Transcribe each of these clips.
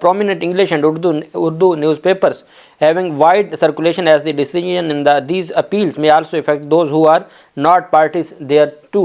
prominent English and Urdu newspapers having wide circulation, as the decision in these appeals may also affect those who are not parties thereto।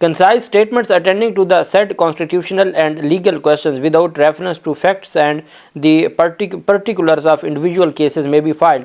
Concise statements attending to the said constitutional and legal questions without reference to facts and the particulars of individual cases may be filed।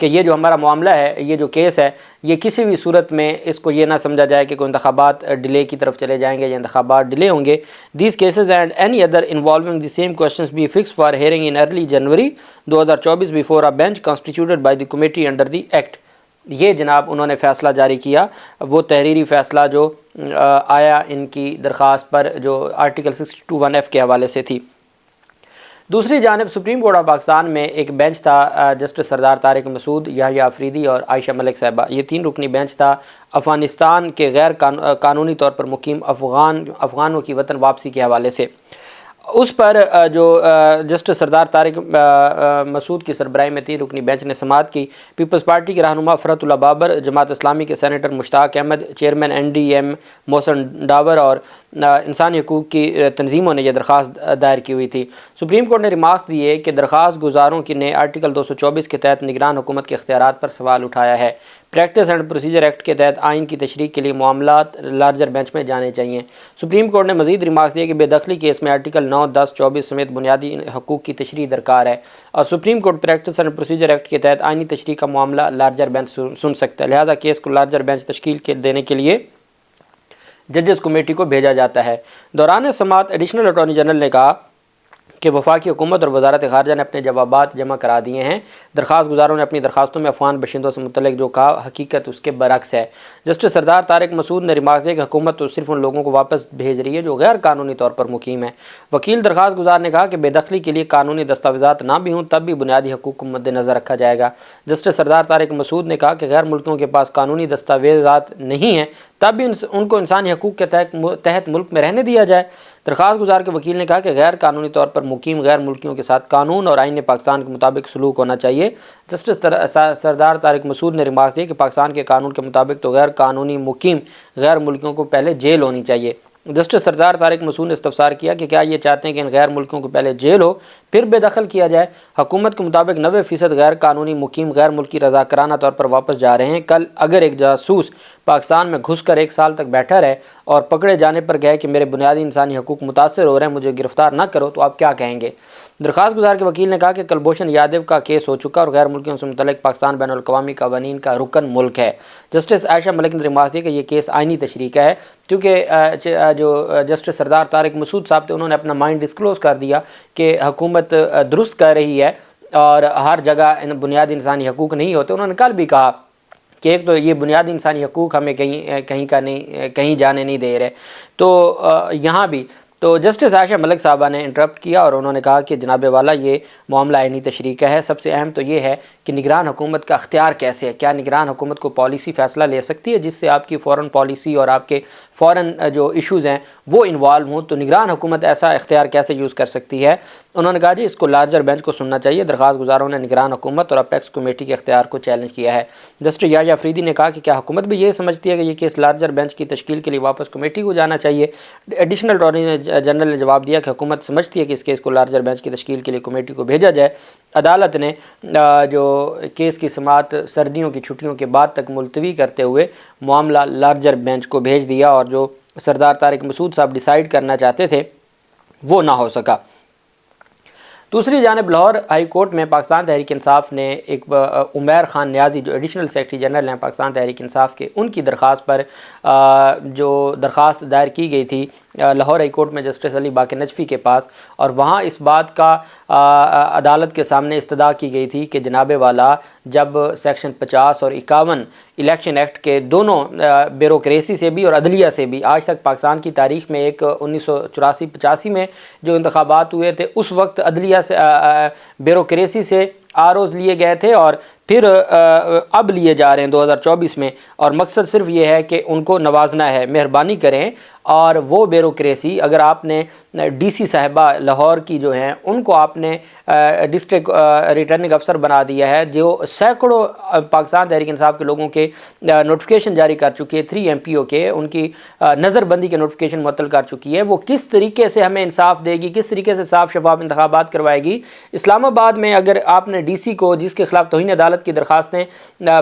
کہ یہ جو ہمارا معاملہ ہے، یہ جو case ہے، یہ کسی بھی صورت میں اس کو یہ نہ سمجھا جائے کہ کوئی انتخابات ڈیلے کی طرف چلے جائیں گے یا انتخابات ڈیلے ہوں گے. These cases and any other involving the same questions be fixed for hearing in early January 2024 before a bench constituted by the committee under the act. یہ جناب انہوں نے فیصلہ جاری کیا، وہ تحریری فیصلہ جو آیا ان کی درخواست پر، جو آرٹیکل 62(1)(f) کے حوالے سے تھی. دوسری جانب سپریم کورٹ آف پاکستان میں ایک بینچ تھا، جسٹس سردار طارق مسعود، یحییٰ آفریدی اور عائشہ ملک صاحبہ. یہ 3 رکنی بینچ تھا افغانستان کے غیر قانونی طور پر مقیم افغانوں کی وطن واپسی کے حوالے سے. اس پر جو جسٹس سردار طارق مسعود کی سربراہی میں 3 رکنی بینچ نے سماعت کی. پیپلز پارٹی کے رہنما فرحت اللہ بابر، جماعت اسلامی کے سینیٹر مشتاق احمد، چیئرمین NDM محسن ڈاور اور انسانی حقوق کی تنظیموں نے یہ درخواست دائر کی ہوئی تھی. سپریم کورٹ نے ریمارکس دیے کہ درخواست گزاروں نے آرٹیکل 224 کے تحت نگران حکومت کے اختیارات پر سوال اٹھایا ہے. پریکٹس اینڈ پروسیجر ایکٹ کے تحت آئین کی تشریح کے لیے معاملات لارجر بینچ میں جانے چاہیے. سپریم کورٹ نے مزید ریمارکس دیے کہ بے دخلی کیس میں آرٹیکل 9، 10، 24 سمیت بنیادی حقوق کی تشریح درکار ہے، اور supreme court practice and procedure act کے تحت آئینی تشریح کا معاملہ لارجر بینچ سن سکتا ہے. لہذا کیس کو لارجر بینچ تشکیل دینے کے لیے ججز کمیٹی کو بھیجا جاتا ہے. دوران سماعت ایڈیشنل اٹارنی جنرل نے کہا کہ وفاقی حکومت اور وزارت خارجہ نے اپنے جوابات جمع کرا دیے ہیں. درخواست گزاروں نے اپنی درخواستوں میں افغان باشندوں سے متعلق جو کہا، حقیقت اس کے برعکس ہے. جسٹس سردار طارق مسعود نے ریمارکس دیا کہ حکومت تو صرف ان لوگوں کو واپس بھیج رہی ہے جو غیر قانونی طور پر مقیم ہیں. وکیل درخواست گزار نے کہا کہ بے دخلی کے لیے قانونی دستاویزات نہ بھی ہوں تب بھی بنیادی حقوق کو مد نظر رکھا جائے گا. جسٹس سردار طارق مسعود نے کہا کہ غیر ملکیوں کے پاس قانونی دستاویزات نہیں ہیں تب بھی ان کو انسانی حقوق کے تحت ملک میں رہنے دیا جائے. درخواست گزار کے وکیل نے کہا کہ غیر قانونی طور پر مقیم غیر ملکیوں کے ساتھ قانون اور آئین پاکستان کے مطابق سلوک ہونا چاہیے. جسٹس سردار طارق مسعود نے ریمارکس دیا کہ پاکستان کے قانون کے مطابق تو غیر قانونی مقیم غیر ملکیوں کو پہلے جیل ہونی چاہیے. جسٹس سردار طارق مسعود نے استفسار کیا کہ کیا یہ چاہتے ہیں کہ ان غیر ملکیوں کو پہلے جیل ہو پھر بے دخل کیا جائے؟ حکومت کے مطابق 90% غیر قانونی مقیم غیر ملکی رضاکارانہ طور پر واپس جا رہے ہیں. کل اگر ایک جاسوس پاکستان میں گھس کر 1 سال تک بیٹھا رہے اور پکڑے جانے پر گئے کہ میرے بنیادی انسانی حقوق متاثر ہو رہے ہیں، مجھے گرفتار نہ کرو، تو آپ کیا کہیں گے؟ درخواست گزار کے وکیل نے کہا کہ کلبھوشن یادو کا کیس ہو چکا اور غیر ملکیوں سے متعلق پاکستان بین الاقوامی قوانین کا رکن ملک ہے. جسٹس عائشہ ملک نے ریمارک دیا کہ یہ کیس آئینی تشریح کا ہے، کیونکہ جو جسٹس سردار طارق مسعود صاحب تھے انہوں نے اپنا مائنڈ ڈسکلوز کر دیا کہ حکومت درست کر رہی ہے اور ہر جگہ بنیادی انسانی حقوق نہیں ہوتے. انہوں نے کل بھی کہا کہ ایک تو یہ بنیادی انسانی حقوق ہمیں کہیں جانے نہیں دے رہے. تو یہاں بھی تو جسٹس عائشہ ملک صاحبہ نے انٹرپٹ کیا اور انہوں نے کہا کہ جناب والا یہ معاملہ آئینی تشریح کا ہے. سب سے اہم تو یہ ہے کہ نگران حکومت کا اختیار کیسے ہے، کیا نگران حکومت کو پالیسی فیصلہ لے سکتی ہے جس سے آپ کی فورن پالیسی اور آپ کے فورن جو ایشوز ہیں وہ انوالو ہوں؟ تو نگران حکومت ایسا اختیار کیسے یوز کر سکتی ہے؟ انہوں نے کہا جی اس کو لارجر بینچ کو سننا چاہیے. درخواست گزاروں نے نگران حکومت اور اپیکس کمیٹی کے اختیار کو چیلنج کیا ہے. جسٹس یحییٰ آفریدی نے کہا کہ کیا حکومت بھی یہ سمجھتی ہے کہ یہ کیس لارجر بینچ کی تشکیل کے لیے واپس کمیٹی کو جانا چاہیے؟ ایڈیشنل اٹارنی جنرل نے جواب دیا کہ حکومت سمجھتی ہے کہ اس کیس کو لارجر بینچ کی تشکیل کے لیے کمیٹی کو بھیجا جائے. عدالت نے جو کیس کی سماعت سردیوں کی چھٹیوں کے بعد تک ملتوی کرتے ہوئے معاملہ لارجر بینچ کو بھیج دیا اور جو سردار طارق مسعود صاحب ڈیسائیڈ کرنا چاہتے تھے وہ نہ ہو سکا. دوسری جانب لاہور ہائی کورٹ میں پاکستان تحریک انصاف نے ایک عمیر خان نیازی جو ایڈیشنل سیکرٹری جنرل ہیں پاکستان تحریک انصاف کے، ان کی درخواست پر جو درخواست دائر کی گئی تھی لاہور ہائی کورٹ میں جسٹس علی باقر نجفی کے پاس، اور وہاں اس بات کا عدالت کے سامنے استدعا کی گئی تھی کہ جناب والا جب سیکشن 50 اور 51 الیکشن ایکٹ کے دونوں بیوروکریسی سے بھی اور عدلیہ سے بھی آج تک پاکستان کی تاریخ میں ایک 1984-85 میں جو انتخابات ہوئے تھے اس وقت عدلیہ سے بیوروکریسی سے آروز لیے گئے تھے اور پھر اب لیے جا رہے ہیں 2024 میں، اور مقصد صرف یہ ہے کہ ان کو نوازنا ہے. مہربانی کریں اور وہ بیوروکریسی اگر آپ نے ڈی سی صاحبہ لاہور کی جو ہیں ان کو آپ نے ڈسٹرکٹ ریٹرننگ افسر بنا دیا ہے، جو سینکڑوں پاکستان تحریک انصاف کے لوگوں کے نوٹیفیکیشن جاری کر چکی ہے، 3 MPO کے ان کی نظر بندی کے نوٹیفیکیشن معطل کر چکی ہے. وہ کس طریقے سے ہمیں انصاف دے گی، کس طریقے سے صاف شفاف انتخابات کروائے گی؟ اسلام آباد میں اگر آپ نے ڈی سی کو جس کے خلاف توہین عدالت کی درخواستیں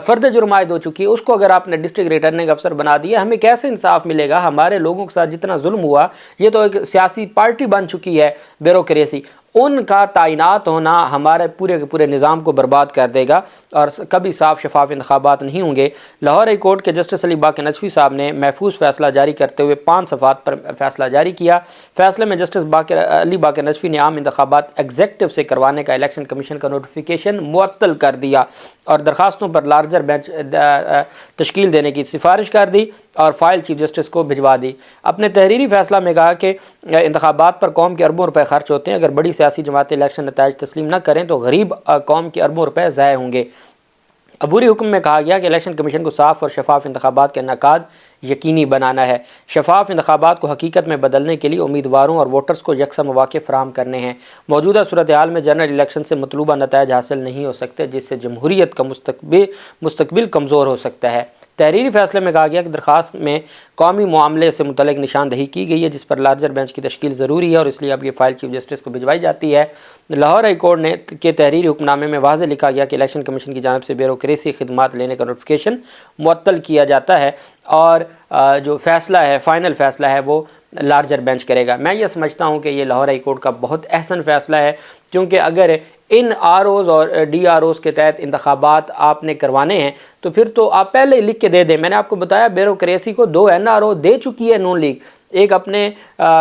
فرد جرم عائد ہو چکی ہے اس کو اگر آپ نے ڈسٹرکٹ ریٹرننگ افسر بنا دیا، ہمیں کیسے انصاف ملے گا؟ ہمارے لوگوں کے ساتھ جتنا ظلم ہوا، یہ تو ایک سیاسی پارٹی بن چکی ہے بیوروکریسی. ان کا تعینات ہونا ہمارے پورے کے پورے نظام کو برباد کر دے گا اور کبھی صاف شفاف انتخابات نہیں ہوں گے۔ لاہور ہائی کورٹ کے جسٹس علی باقر نجفی صاحب نے محفوظ فیصلہ جاری کرتے ہوئے 5 صفحات پر فیصلہ جاری کیا۔ فیصلے میں جسٹس علی باقر نجفی نے عام انتخابات ایگزیکٹو سے کروانے کا الیکشن کمیشن کا نوٹیفیکیشن معطل کر دیا اور درخواستوں پر لارجر بینچ تشکیل دینے کی سفارش کر دی اور فائل چیف جسٹس کو بھجوا دی۔ اپنے تحریری فیصلہ میں کہا کہ انتخابات پر قوم کے اربوں روپے خرچ ہوتے ہیں، اگر بڑی سیاسی جماعتیں الیکشن نتائج تسلیم نہ کریں تو غریب قوم کے اربوں روپے ضائع ہوں گے۔ عبوری حکم میں کہا گیا کہ الیکشن کمیشن کو صاف اور شفاف انتخابات کا انعقاد یقینی بنانا ہے۔ شفاف انتخابات کو حقیقت میں بدلنے کے لیے امیدواروں اور ووٹرز کو یکساں مواقع فراہم کرنے ہیں۔ موجودہ صورتحال میں جنرل الیکشن سے مطلوبہ نتائج حاصل نہیں ہو سکتے، جس سے جمہوریت کا مستقبل کمزور ہو سکتا ہے۔ تحریری فیصلے میں کہا گیا کہ درخواست میں قومی معاملے سے متعلق نشاندہی کی گئی ہے جس پر لارجر بینچ کی تشکیل ضروری ہے اور اس لیے اب یہ فائل چیف جسٹس کو بھجوائی جاتی ہے۔ لاہور ہائی کورٹ کے تحریری حکم نامے میں واضح لکھا گیا کہ الیکشن کمیشن کی جانب سے بیوروکریسی خدمات لینے کا نوٹیفیکیشن معطل کیا جاتا ہے اور جو فیصلہ ہے، فائنل فیصلہ ہے، وہ لارجر بینچ کرے گا۔ میں یہ سمجھتا ہوں کہ یہ لاہور ہائی کورٹ کا بہت احسن فیصلہ ہے، کیونکہ اگر ان آر اوز اور ڈی آر اوز کے تحت انتخابات آپ نے کروانے ہیں تو پھر تو آپ پہلے ہی لکھ کے دے دیں۔ میں نے آپ کو بتایا بیوروکریسی کو 2 این آر او دے چکی ہے نون لیگ، ایک اپنے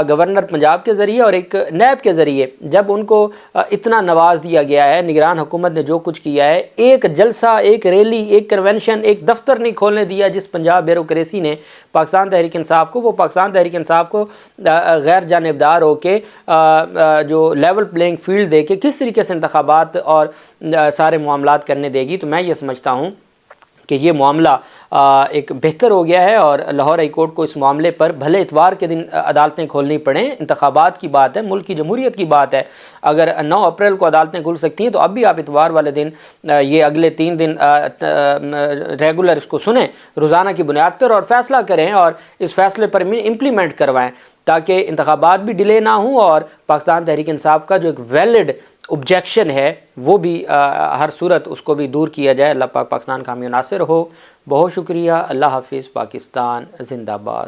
گورنر پنجاب کے ذریعے اور ایک نیب کے ذریعے۔ جب ان کو اتنا نواز دیا گیا ہے، نگران حکومت نے جو کچھ کیا ہے، ایک جلسہ، ایک ریلی، ایک کنونشن، ایک دفتر نہیں کھولنے دیا جس پنجاب بیوروکریسی نے پاکستان تحریک انصاف کو، وہ پاکستان تحریک انصاف کو غیر جانبدار ہو کے جو لیول پلینگ فیلڈ دے کے کس طریقے سے انتخابات اور سارے معاملات کرنے دے گی۔ تو میں یہ سمجھتا ہوں کہ یہ معاملہ ایک بہتر ہو گیا ہے اور لاہور ہائی کورٹ کو اس معاملے پر بھلے اتوار کے دن عدالتیں کھولنی پڑیں، انتخابات کی بات ہے، ملک کی جمہوریت کی بات ہے۔ اگر 9 اپریل کو عدالتیں کھل سکتی ہیں تو اب بھی آپ اتوار والے دن یہ اگلے 3 دن ریگولر اس کو سنیں روزانہ کی بنیاد پر اور فیصلہ کریں اور اس فیصلے پر امپلیمنٹ کروائیں تاکہ انتخابات بھی ڈیلے نہ ہوں اور پاکستان تحریک انصاف کا جو ایک ویلڈ objection ہے وہ بھی ہر صورت اس کو بھی دور کیا جائے۔ اللہ پاک پاکستان کا حامی و ناصر ہو۔ بہت شکریہ۔ اللہ حافظ۔ پاکستان زندہ باد۔